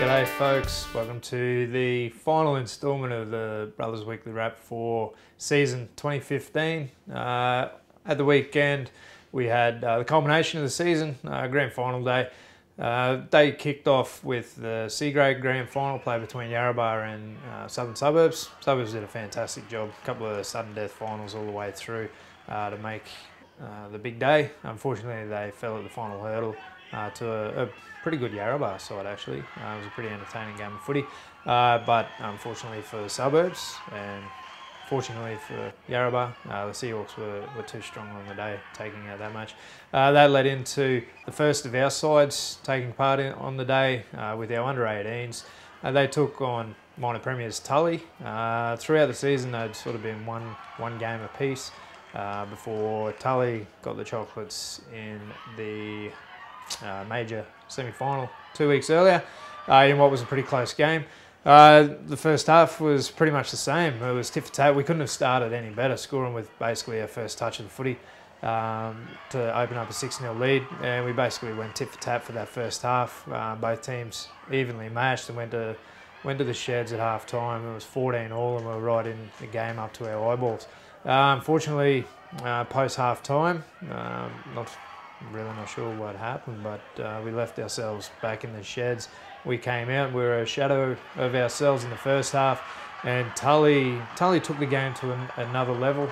G'day folks, welcome to the final instalment of the Brothers Weekly Wrap for season 2015. At the weekend we had the culmination of the season, grand final day. Day kicked off with the C-Grade Grand Final play between Yarrabah and Southern Suburbs. Suburbs did a fantastic job, a couple of sudden death finals all the way through to make the big day. Unfortunately they fell at the final hurdle to a pretty good Yarrabah side actually. It was a pretty entertaining game of footy, but unfortunately for the Suburbs and fortunately for Yarrabah, the Seahawks were too strong on the day, taking out that much. That led into the first of our sides taking part on the day with our under-18s. They took on minor premiers Tully. Throughout the season they'd sort of been one game apiece before Tully got the chocolates in the major semi-final 2 weeks earlier in what was a pretty close game. The first half was pretty much the same. It was tit for tat. We couldn't have started any better, scoring with basically our first touch of the footy to open up a 6-0 lead, and we basically went tit for tat for that first half. Both teams evenly matched and went to the sheds at half time. It was 14-all and we were right in the game up to our eyeballs. Unfortunately, post half time, not sure what happened, but we left ourselves back in the sheds. We came out, we were a shadow of ourselves in the first half, and Tully took the game to another level,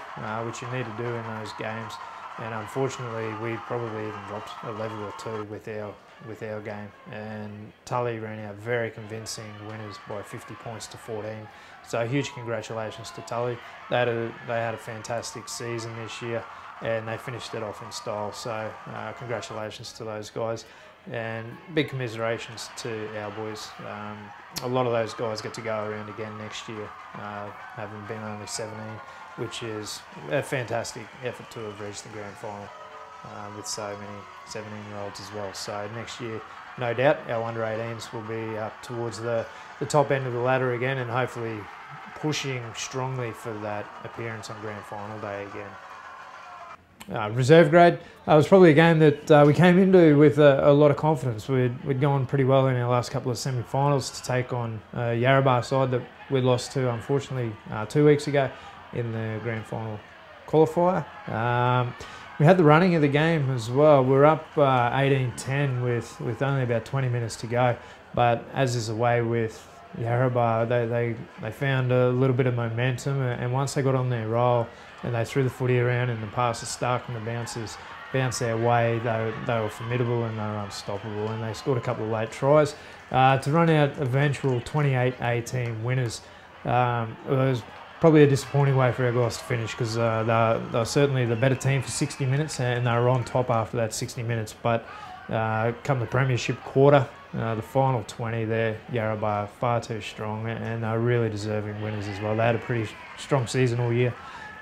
which you need to do in those games. And unfortunately, we probably even dropped a level or two with our game. And Tully ran out very convincing winners by 50 points to 14. So huge congratulations to Tully. They had a fantastic season this year, and they finished it off in style. So congratulations to those guys, and big commiserations to our boys. A lot of those guys get to go around again next year, having been only 17, which is a fantastic effort to have reached the grand final with so many 17-year-olds as well. So next year, no doubt, our under-18s will be up towards the top end of the ladder again, and hopefully pushing strongly for that appearance on grand final day again. Reserve grade was probably a game that we came into with a lot of confidence. We'd gone pretty well in our last couple of semi-finals to take on a Yarrabah side that we lost to, unfortunately, 2 weeks ago in the grand final qualifier. We had the running of the game as well. We were up 18-10 with only about 20 minutes to go, but as is the way with Yarrabah, they found a little bit of momentum, and once they got on their roll and they threw the footy around and the passes stuck and the bounces bounced their way, they were formidable and they were unstoppable, and they scored a couple of late tries to run out eventual 28-18 winners. It was probably a disappointing way for our guys to finish, because they were certainly the better team for 60 minutes and they were on top after that 60 minutes, but come the premiership quarter, the final 20 there, Yarrabah far too strong, and they're really deserving winners as well. They had a pretty strong season all year,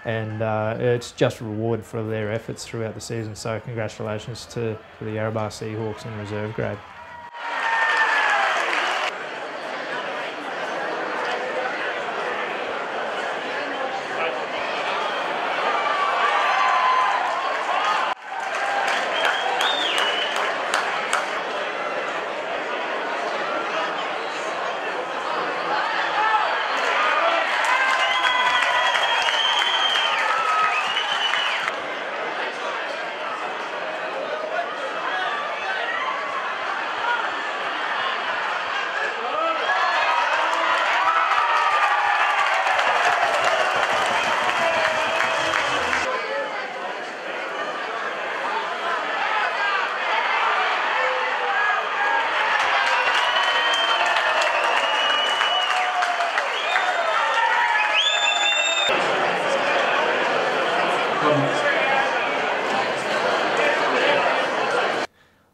and it's just a reward for their efforts throughout the season. So congratulations to the Yarrabah Seahawks in reserve grade.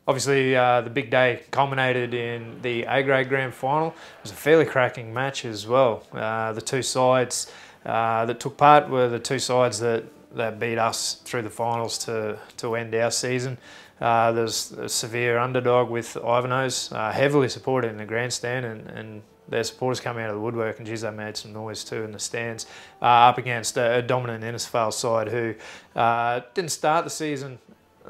Obviously, the big day culminated in the A-Grade Grand Final. It was a fairly cracking match as well. The two sides that took part were the two sides that beat us through the finals to end our season. There's a severe underdog with Ivanhoe's, heavily supported in the grandstand, and their supporters come out of the woodwork, and geez, they made some noise too in the stands, up against a dominant Innisfail side who didn't start the season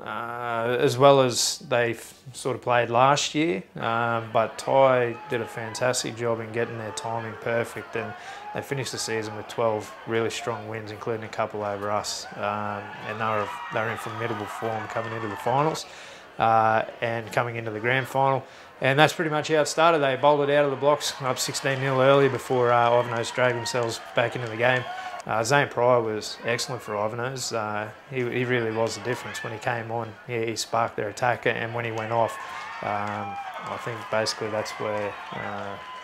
as well as they sort of played last year, but Ty did a fantastic job in getting their timing perfect, and they finished the season with 12 really strong wins, including a couple over us, and they were in formidable form coming into the finals and coming into the grand final. And that's pretty much how it started. They bowled it out of the blocks, up 16-0 early before Ivanhoes dragged themselves back into the game. Zane Pryor was excellent for Ivanhoes. He really was the difference when he came on. He sparked their attack, and when he went off, I think basically that's where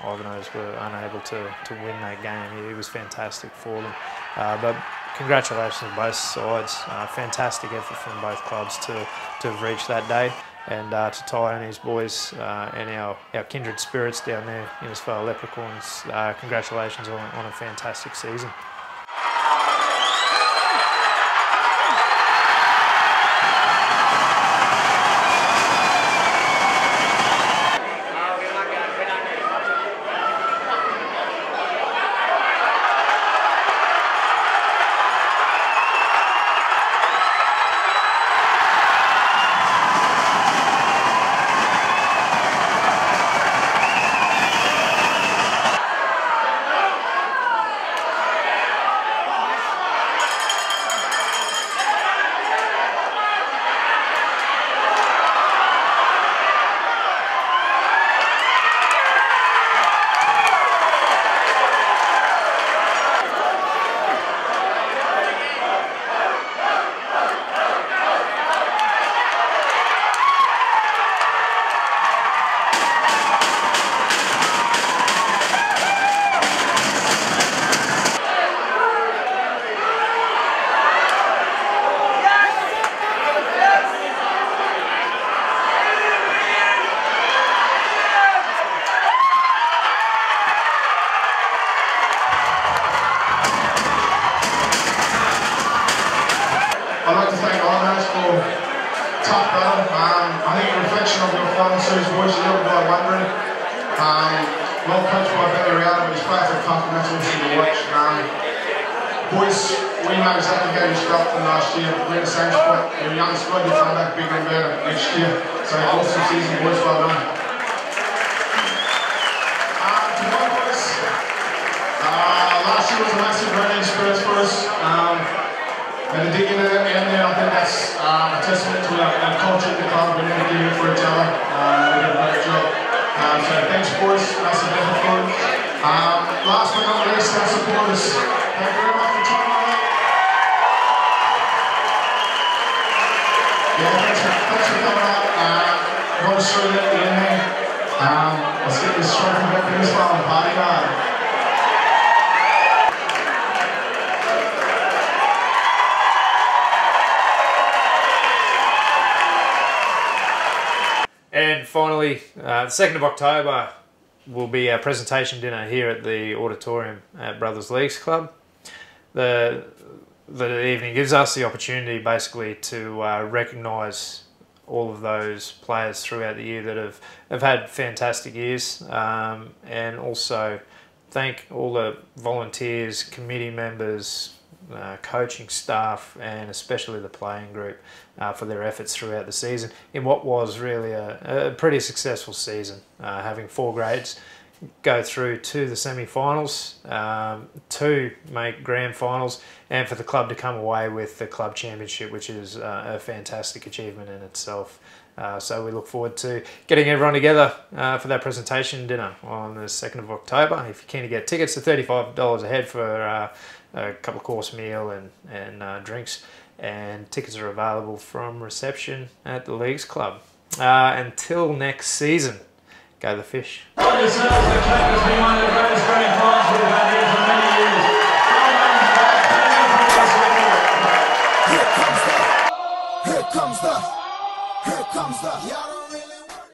Ivanhoes were unable to win that game. He was fantastic for them. But congratulations to both sides. Fantastic effort from both clubs to have reached that day. And to Ty and his boys and our kindred spirits down there in his fellow Leprechauns, congratulations on a fantastic season. I'd like to thank Ivanhoes for tough battle. I think a reflection of your final series boys, a little bit wondering. Well coached by Benny Rowell, but his players are tough and that's awesome to watch. Boys, we know exactly how you felt from last year. We're in the same spot. You're a young squad, you'll come back bigger and better next year. So awesome season, boys, well done. To my boys, last year was a massive learning experience for us. And to dig into that end there, I think that's a testament to our culture at the club. We never give it for each other. We did a great job. So thanks, boys. Massive effort for it. Last but not least, our supporters. Thank you very much for your time on that. Yeah, thanks for coming out. Got us through that at the end there. Let's get this trophy back to this one and party hard. And finally, the 2nd of October will be our presentation dinner here at the auditorium at Brothers Leagues Club. The evening gives us the opportunity basically to recognise all of those players throughout the year that have had fantastic years, and also thank all the volunteers, committee members, coaching staff, and especially the playing group for their efforts throughout the season in what was really a pretty successful season, having 4 grades go through to the semi-finals, 2 make grand finals, and for the club to come away with the club championship, which is a fantastic achievement in itself. So we look forward to getting everyone together for that presentation dinner on the 2nd of October. If you're keen to get tickets, to $35 a head for a couple of course meal and drinks, and tickets are available from reception at the Leagues Club. Until next season, go the fish. Yourselves, the Cagra's been one of the greatest grand finals we've had here for many years. Here comes the, here comes the,